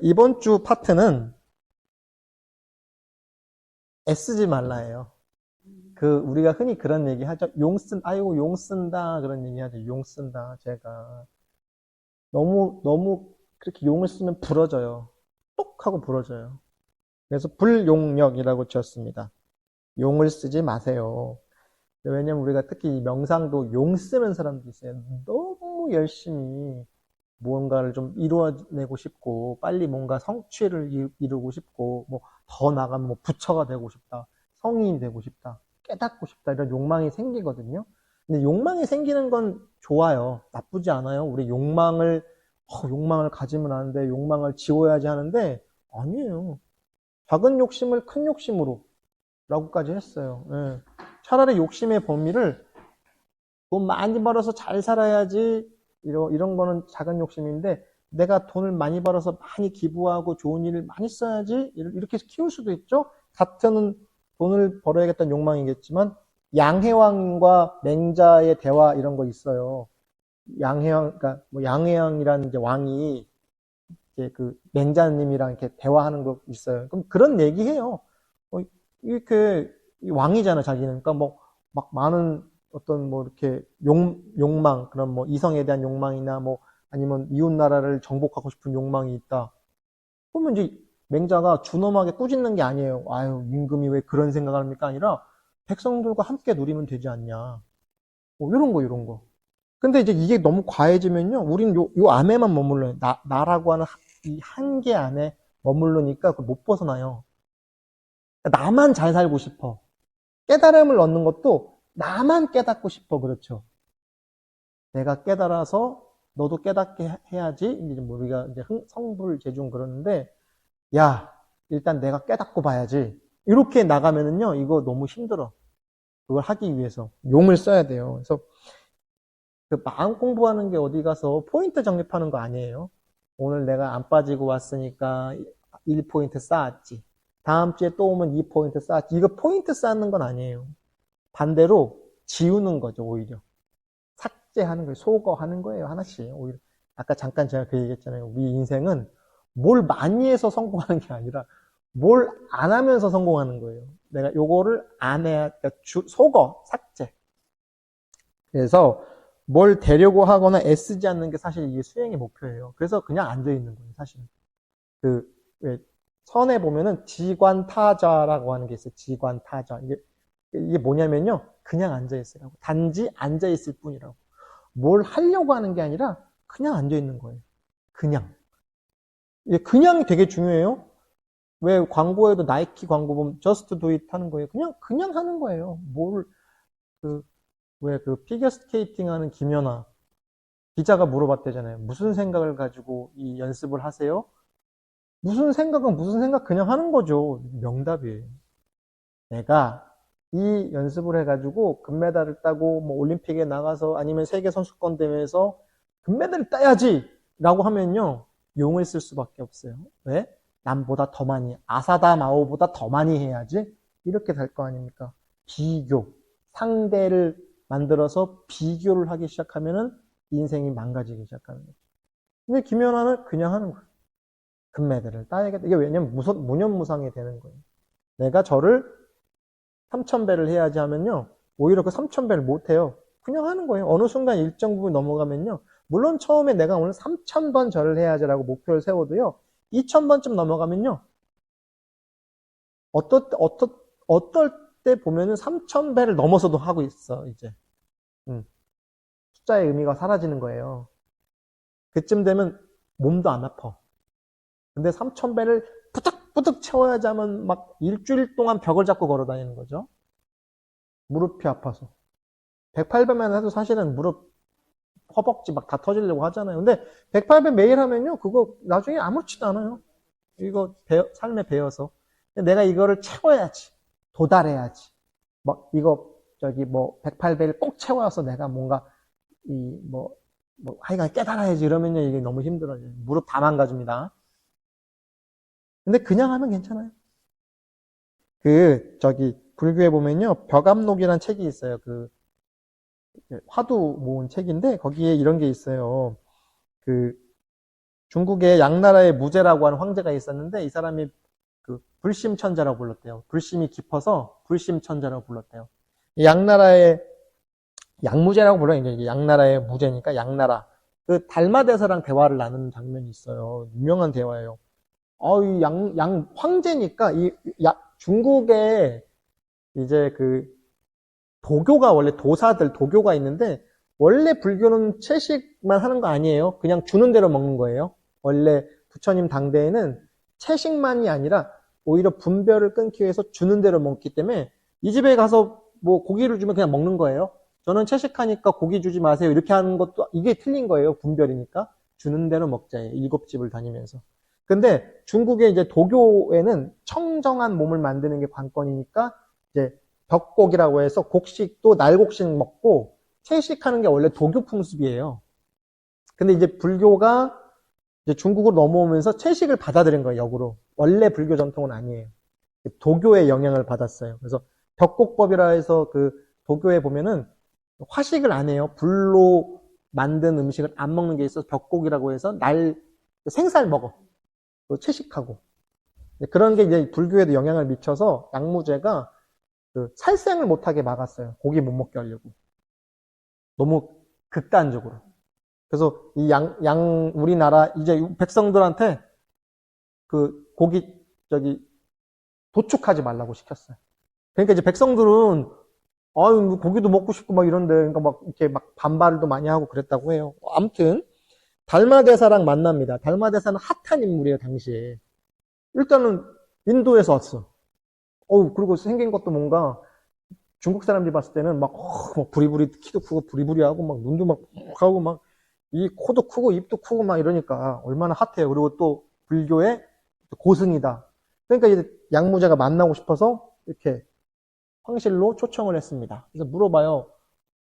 이번 주 파트는 애쓰지 말라예요. 우리가 흔히 그런 얘기 하죠. 아이고, 용 쓴다. 그런 얘기 하죠. 용 쓴다. 제가. 너무 그렇게 용을 쓰면 부러져요. 똑 하고 부러져요. 그래서 불용력이라고 지었습니다. 용을 쓰지 마세요. 왜냐면 우리가 특히 이 명상도 용 쓰는 사람도 있어요. 너무 열심히 무언가를 좀 이루어내고 싶고, 빨리 뭔가 성취를 이루고 싶고, 뭐, 더 나가면 뭐 부처가 되고 싶다. 성인이 되고 싶다. 깨닫고 싶다. 이런 욕망이 생기거든요. 근데 욕망이 생기는 건 좋아요. 나쁘지 않아요. 우리 욕망을 가지면 안 돼. 욕망을 지워야지 하는데, 아니에요. 작은 욕심을 큰 욕심으로, 라고까지 했어요. 예. 차라리 욕심의 범위를 돈 많이 벌어서 잘 살아야지, 이런 거는 작은 욕심인데, 내가 돈을 많이 벌어서 많이 기부하고 좋은 일을 많이 써야지, 이렇게 키울 수도 있죠? 같은 돈을 벌어야겠다는 욕망이겠지만, 양해왕과 맹자의 대화 이런 거 있어요. 그러니까 뭐 양해왕이라는 이제 왕이 이제 맹자님이랑 이렇게 대화하는 거 있어요. 그럼 그런 얘기해요. 이렇게 왕이잖아, 자기는. 그러니까 뭐 막 많은 어떤 뭐 이렇게 욕망, 그런 뭐 이성에 대한 욕망이나 뭐 아니면 이웃 나라를 정복하고 싶은 욕망이 있다. 그러면 이제 맹자가 준엄하게 꾸짖는 게 아니에요. 아유, 임금이 왜 그런 생각을 합니까? 아니라 백성들과 함께 누리면 되지 않냐. 뭐 이런 거. 근데 이제 이게 너무 과해지면요, 우리는 요 안에만 머물러요. 나라고 하는 이 한계 안에 머무르니까 못 벗어나요. 나만 잘 살고 싶어. 깨달음을 얻는 것도 나만 깨닫고 싶어. 그렇죠. 내가 깨달아서 너도 깨닫게 해야지. 이제 우리가 이제 성불재중 그러는데, 야, 일단 내가 깨닫고 봐야지. 이렇게 나가면은요, 이거 너무 힘들어. 그걸 하기 위해서 용을 써야 돼요. 그래서 마음 공부하는 게 어디 가서 포인트 정립하는 거 아니에요. 오늘 내가 안 빠지고 왔으니까 1포인트 쌓았지. 다음 주에 또 오면 2포인트 쌓았지. 이거 포인트 쌓는 건 아니에요. 반대로 지우는 거죠, 오히려. 삭제하는 거예요. 소거하는 거예요, 하나씩. 오히려. 아까 잠깐 제가 그 얘기했잖아요. 우리 인생은 뭘 많이 해서 성공하는 게 아니라 뭘 안 하면서 성공하는 거예요. 내가 요거를 안 해야, 그러니까 소거, 삭제. 그래서 뭘 되려고 하거나 애쓰지 않는 게 사실 이게 수행의 목표예요. 그래서 그냥 앉아 있는 거예요, 사실은. 왜 선에 보면은 지관타자라고 하는 게 있어요. 지관타자. 이게 뭐냐면요. 그냥 앉아 있으라고. 단지 앉아 있을 뿐이라고. 뭘 하려고 하는 게 아니라 그냥 앉아 있는 거예요. 그냥. 그냥이 되게 중요해요. 왜 광고에도 나이키 광고 보면 just do it 하는 거예요. 그냥 하는 거예요. 왜 피겨 스케이팅 하는 김연아 기자가 물어봤대잖아요. 무슨 생각을 가지고 이 연습을 하세요? 무슨 생각 그냥 하는 거죠. 명답이에요. 내가 이 연습을 해가지고 금메달을 따고 뭐 올림픽에 나가서 아니면 세계 선수권 대회에서 금메달을 따야지 라고 하면요. 용을 쓸 수밖에 없어요. 왜? 남보다 더 많이, 아사다 마오보다 더 많이 해야지 이렇게 될 거 아닙니까? 비교, 상대를 만들어서 비교를 하기 시작하면은 인생이 망가지기 시작하는 거죠. 근데 김연아는 그냥 하는 거예요. 금메달을 따야겠다. 이게 왜냐면 무념무상이 되는 거예요. 내가 저를 3,000배를 해야지 하면요. 오히려 그 3,000배를 못 해요. 그냥 하는 거예요. 어느 순간 일정 부분 넘어가면요. 물론 처음에 내가 오늘 3,000번 절을 해야지라고 목표를 세워도요. 2,000번쯤 넘어가면요. 어떨 때 보면은 3,000배를 넘어서도 하고 있어, 이제. 숫자의 의미가 사라지는 거예요. 그쯤 되면 몸도 안 아파. 근데 3,000배를 뿌득뿌득 채워야지 하면 막 일주일 동안 벽을 잡고 걸어 다니는 거죠. 무릎이 아파서. 108배만 해도 사실은 무릎, 허벅지 막 다 터지려고 하잖아요. 근데 108배 매일 하면요, 그거 나중에 아무렇지도 않아요. 이거 삶에 배워서. 내가 이거를 채워야지. 도달해야지. 이거, 108배를 꼭 채워서 내가 뭔가, 하여간 깨달아야지. 이러면요, 이게 너무 힘들어요. 무릎 다 망가집니다. 근데 그냥 하면 괜찮아요. 불교에 보면요, 벽암록이라는 책이 있어요. 화두 모은 책인데, 거기에 이런 게 있어요. 중국에 양나라의 무제라고 하는 황제가 있었는데 이 사람이 그 불심천자라고 불렀대요. 불심이 깊어서 불심천자라고 불렀대요. 이 양나라의 양무제라고 불러요. 이제 양나라의 무제니까 양나라. 그 달마대사랑 대화를 나누는 장면이 있어요. 유명한 대화예요. 이 황제니까 중국에 이제 그 도교가 원래 도교가 있는데 원래 불교는 채식만 하는 거 아니에요. 그냥 주는 대로 먹는 거예요. 원래 부처님 당대에는 채식만이 아니라 오히려 분별을 끊기 위해서 주는 대로 먹기 때문에 이 집에 가서 뭐 고기를 주면 그냥 먹는 거예요. 저는 채식하니까 고기 주지 마세요. 이렇게 하는 것도 이게 틀린 거예요. 분별이니까. 주는 대로 먹자예요. 7집을 다니면서. 근데 중국의 이제 도교에는 청정한 몸을 만드는 게 관건이니까 이제 벽곡이라고 해서 곡식도 날곡식 먹고 채식하는 게 원래 도교 풍습이에요. 근데 이제 불교가 이제 중국으로 넘어오면서 채식을 받아들인 거예요, 역으로. 원래 불교 전통은 아니에요. 도교의 영향을 받았어요. 그래서 벽곡법이라 해서 그 도교에 보면은 화식을 안 해요. 불로 만든 음식을 안 먹는 게 있어서 벽곡이라고 해서 생살 먹어. 채식하고. 그런 게 이제 불교에도 영향을 미쳐서 양무제가 그 살생을 못하게 막았어요. 고기 못 먹게 하려고. 너무 극단적으로. 그래서 우리나라 이제 백성들한테 그 고기 도축하지 말라고 시켰어요. 그러니까 이제 백성들은 뭐 고기도 먹고 싶고 막 이런데 그러니까 막 이렇게 막 반발도 많이 하고 그랬다고 해요. 아무튼 달마대사랑 만납니다. 달마대사는 핫한 인물이에요, 당시에. 일단은 인도에서 왔어. 그리고 생긴 것도 뭔가 중국 사람들이 봤을 때는 막 부리부리 키도 크고 부리부리하고 막 눈도 막 하고 막 이 코도 크고 입도 크고 막 이러니까 얼마나 핫해요. 그리고 또 불교의 고승이다. 그러니까 이제 양무제가 만나고 싶어서 이렇게 황실로 초청을 했습니다. 그래서 물어봐요.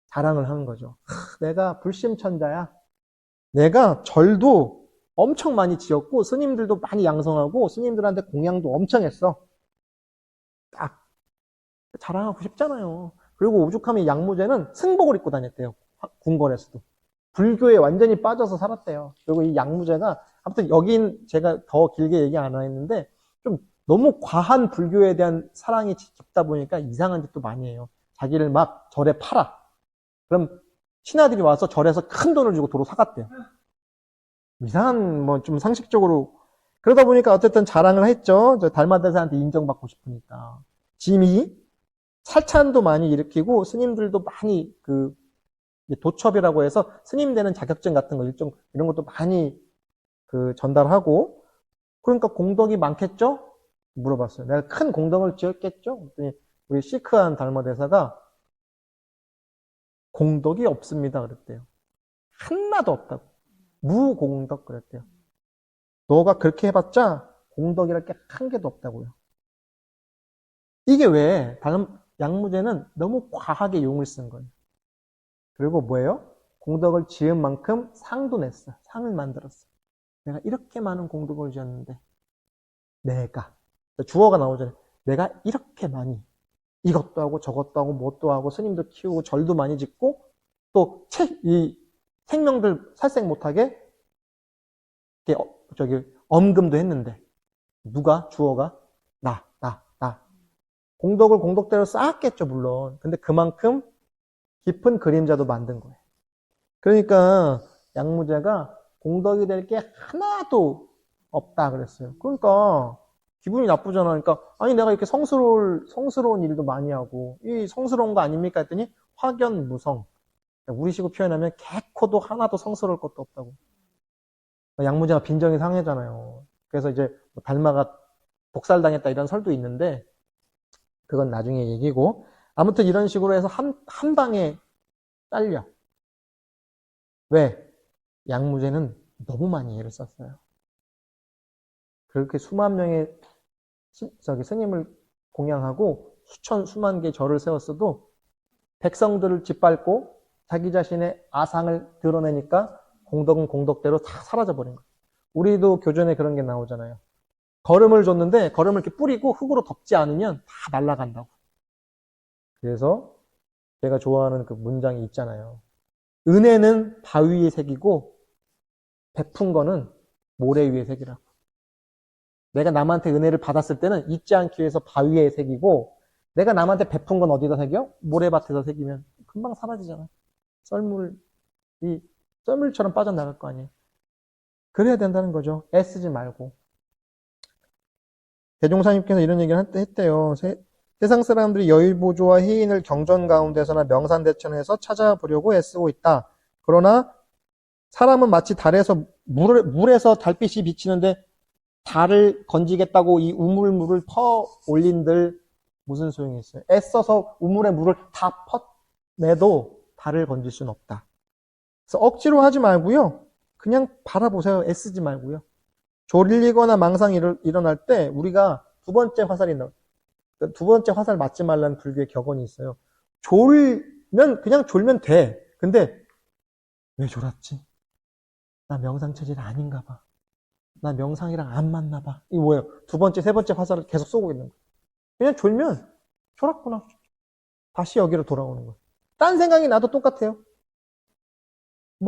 자랑을 하는 거죠. 내가 불심천자야. 내가 절도 엄청 많이 지었고 스님들도 많이 양성하고 스님들한테 공양도 엄청 했어. 딱 자랑하고 싶잖아요. 그리고 오죽하면 양무제는 승복을 입고 다녔대요. 궁궐에서도. 불교에 완전히 빠져서 살았대요. 그리고 이 양무제가 아무튼 여긴 제가 더 길게 얘기 안 했는데 좀 너무 과한 불교에 대한 사랑이 깊다 보니까 이상한 짓도 많이 해요. 자기를 막 절에 팔아. 그럼 신하들이 와서 절에서 큰 돈을 주고 도로 사갔대요. 이상한 뭐 좀 상식적으로 그러다 보니까 어쨌든 자랑을 했죠. 저 달마대사한테 인정받고 싶으니까. 짐이 살찬도 많이 일으키고 스님들도 많이 그 도첩이라고 해서 스님 되는 자격증 같은 거 이런 것도 많이 그 전달하고 그러니까 공덕이 많겠죠? 물어봤어요. 내가 큰 공덕을 지었겠죠? 그랬더니 우리 시크한 달마대사가 공덕이 없습니다. 그랬대요. 하나도 없다고. 무공덕 그랬대요. 너가 그렇게 해봤자 공덕이랄 게 한 개도 없다고요. 이게 왜? 양무제는 너무 과하게 용을 쓴 거예요. 그리고 뭐예요? 공덕을 지은 만큼 상도 냈어. 상을 만들었어. 내가 이렇게 많은 공덕을 지었는데 내가 주어가 나오잖아요. 내가 이렇게 많이 이것도 하고 저것도 하고 뭣도 하고 스님도 키우고 절도 많이 짓고 또 이 생명들 살생 못하게 엄금도 했는데 누가? 주어가? 나. 공덕을 공덕대로 쌓았겠죠 물론. 근데 그만큼 깊은 그림자도 만든 거예요. 그러니까 양무제가 공덕이 될 게 하나도 없다 그랬어요. 그러니까 기분이 나쁘잖아. 그러니까 아니 내가 이렇게 성스러운 일도 많이 하고 이 성스러운 거 아닙니까 했더니 확연무성. 우리식으로 표현하면 개코도 하나도 성스러울 것도 없다고. 양무제가 빈정이 상해잖아요. 그래서 이제 달마가 독살당했다 이런 설도 있는데 그건 나중에 얘기고 아무튼 이런 식으로 해서 한 방에 잘려. 왜? 양무제는 너무 많이 애를 썼어요. 그렇게 수만 명의 스님을 공양하고 수만 개 절을 세웠어도 백성들을 짓밟고 자기 자신의 아상을 드러내니까 공덕은 공덕대로 다 사라져버린 거예요. 우리도 교전에 그런 게 나오잖아요. 걸음을 줬는데 걸음을 이렇게 뿌리고 흙으로 덮지 않으면 다 날아간다고. 그래서 제가 좋아하는 그 문장이 있잖아요. 은혜는 바위에 새기고 베푼 거는 모래 위에 새기라고. 내가 남한테 은혜를 받았을 때는 잊지 않기 위해서 바위에 새기고, 내가 남한테 베푼 건 어디다 새겨? 모래밭에서 새기면 금방 사라지잖아. 이 썰물처럼 빠져나갈 거 아니에요. 그래야 된다는 거죠. 애쓰지 말고. 대종사님께서 이런 얘기를 했대요. 세상 사람들이 여유보조와 희인을 경전 가운데서나 명산대천에서 찾아보려고 애쓰고 있다. 그러나 사람은 마치 달에서 물에서 달빛이 비치는데 달을 건지겠다고 이 우물물을 퍼 올린들 무슨 소용이 있어요? 애써서 우물에 물을 다 퍼내도 달을 건질 수는 없다. 그래서 억지로 하지 말고요. 그냥 바라보세요. 애쓰지 말고요. 졸리거나 망상이 일어날 때 우리가 두 번째 화살 맞지 말라는 불교의 격언이 있어요. 그냥 졸면 돼. 근데 왜 졸았지? 나 명상 체질이 아닌가 봐. 나 명상이랑 안 맞나 봐. 이게 뭐예요? 두 번째, 세 번째 화살을 계속 쏘고 있는 거예요. 그냥 졸면 졸았구나. 다시 여기로 돌아오는 거예요. 딴 생각이 나도 똑같아요.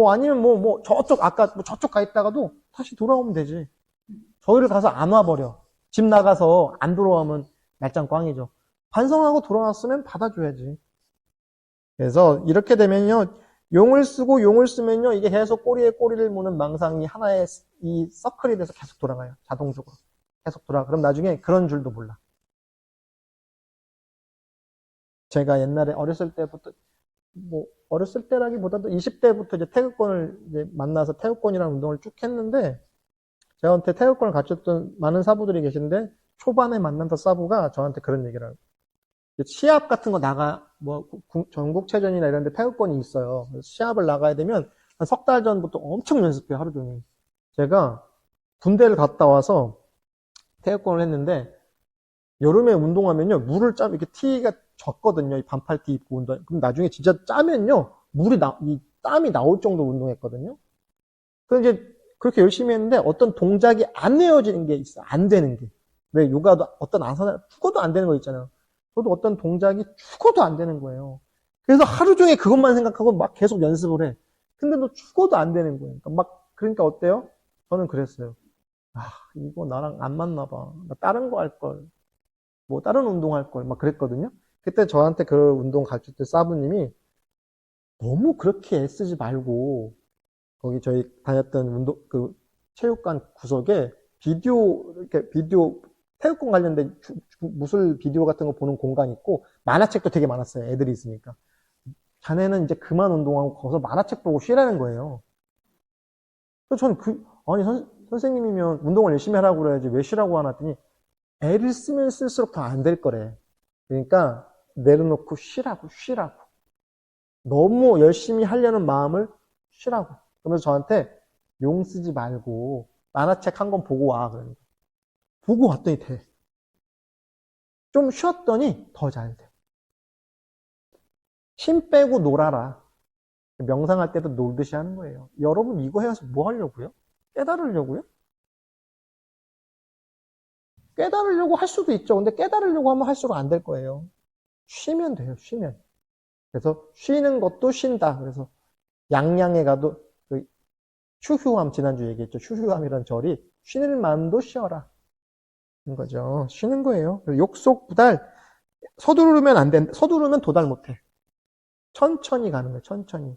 아니면 저쪽 가 있다가도 다시 돌아오면 되지. 저기를 가서 안 와버려. 집 나가서 안 돌아오면 말짱 꽝이죠. 반성하고 돌아왔으면 받아줘야지. 그래서 이렇게 되면요, 용을 쓰면요, 이게 계속 꼬리에 꼬리를 무는 망상이 하나의 이 서클이 돼서 계속 돌아가요. 자동적으로. 계속 돌아가. 그럼 나중에 그런 줄도 몰라. 제가 옛날에 어렸을 때부터, 어렸을 때라기보다도 20대부터 이제 태극권을 이제 만나서 태극권이라는 운동을 쭉 했는데, 저한테 태극권을 갖췄던 많은 사부들이 계신데, 초반에 만났던 사부가 저한테 그런 얘기를 하고, 시합 같은 거 전국체전이나 이런 데 태극권이 있어요. 그래서 시합을 나가야 되면 한 석 달 전부터 엄청 연습해요, 하루 종일. 제가 군대를 갔다 와서 태극권을 했는데, 여름에 운동하면요, 물을 이렇게 티가 젖거든요. 이 반팔티 입고 운동. 그럼 나중에 진짜 짜면요, 이 땀이 나올 정도로 운동했거든요. 그래서 이제 그렇게 열심히 했는데 어떤 동작이 안 내어지는 게 있어. 안 되는 게. 왜 요가도 어떤 아사나 죽어도 안 되는 거 있잖아요. 저도 어떤 동작이 죽어도 안 되는 거예요. 그래서 하루 종일 그것만 생각하고 막 계속 연습을 해. 근데 너 죽어도 안 되는 거예요. 그러니까 어때요? 저는 그랬어요. 이거 나랑 안 맞나 봐. 나 다른 거 할 걸. 다른 운동 할 걸. 막 그랬거든요. 그때 저한테 그 운동 가르칠 때 사부님이 너무 그렇게 애쓰지 말고, 거기 저희 다녔던 체육관 구석에 비디오, 태극권 관련된 무술 비디오 같은 거 보는 공간이 있고, 만화책도 되게 많았어요. 애들이 있으니까. 자네는 이제 그만 운동하고 거기서 만화책 보고 쉬라는 거예요. 그래서 저는 선생님이면 운동을 열심히 하라고 그래야지 왜 쉬라고 하나 했더니, 애를 쓰면 쓸수록 더 안 될 거래. 그러니까 내려놓고 쉬라고. 너무 열심히 하려는 마음을 쉬라고. 그러면서 저한테 용 쓰지 말고 만화책 한 권 보고 와. 그러니까. 보고 왔더니 돼. 좀 쉬었더니 더 잘 돼. 힘 빼고 놀아라. 명상할 때도 놀듯이 하는 거예요. 여러분 이거 해서 뭐 하려고요? 깨달으려고요? 깨달으려고 할 수도 있죠. 근데 깨달으려고 하면 할수록 안 될 거예요. 쉬면 돼요. 쉬면. 그래서 쉬는 것도 쉰다. 그래서 양양에 가도 휴휴함 지난주 얘기했죠. 휴휴함이란 절이 쉬는 마음도 쉬어라. 인 거죠. 쉬는 거예요. 욕속부달 서두르면 안 돼. 서두르면 도달 못해. 천천히 가는 거예요. 천천히.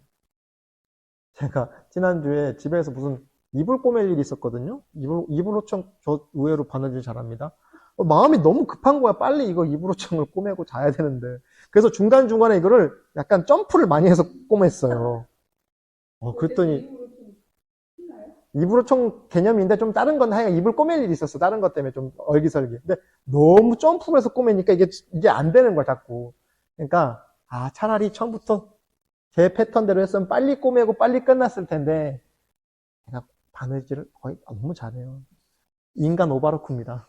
제가 지난주에 집에서 무슨 이불 꼬맬 일이 있었거든요. 이불호청 저 의외로 바느질 잘합니다. 마음이 너무 급한 거야. 빨리 이거 이불호청을 꼬매고 자야 되는데. 그래서 중간중간에 이거를 약간 점프를 많이 해서 꼬맸어요. 그랬더니 이불호청 개념인데 좀 다른 건 하여간 이불 꼬맬 일이 있었어. 다른 것 때문에 좀 얼기설기. 근데 너무 점프를 해서 꼬매니까 이게 안 되는 거야, 자꾸. 그러니까 차라리 처음부터 제 패턴대로 했으면 빨리 꼬매고 빨리 끝났을 텐데 제가 바느질을 거의 너무 잘해요. 인간 오바로크입니다.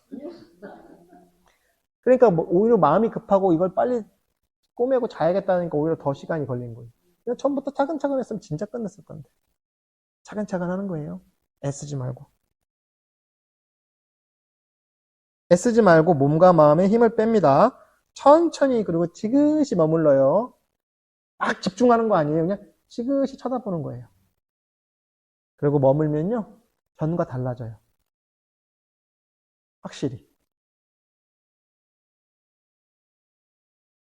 그러니까 오히려 마음이 급하고 이걸 빨리 꼬매고 자야겠다니까 오히려 더 시간이 걸린 거예요. 그냥 처음부터 차근차근 했으면 진짜 끝났을 건데. 차근차근 하는 거예요. 애쓰지 말고. 애쓰지 말고 몸과 마음에 힘을 뺍니다. 천천히 그리고 지그시 머물러요. 막 집중하는 거 아니에요. 그냥 지그시 쳐다보는 거예요. 그리고 머물면요. 전과 달라져요. 확실히.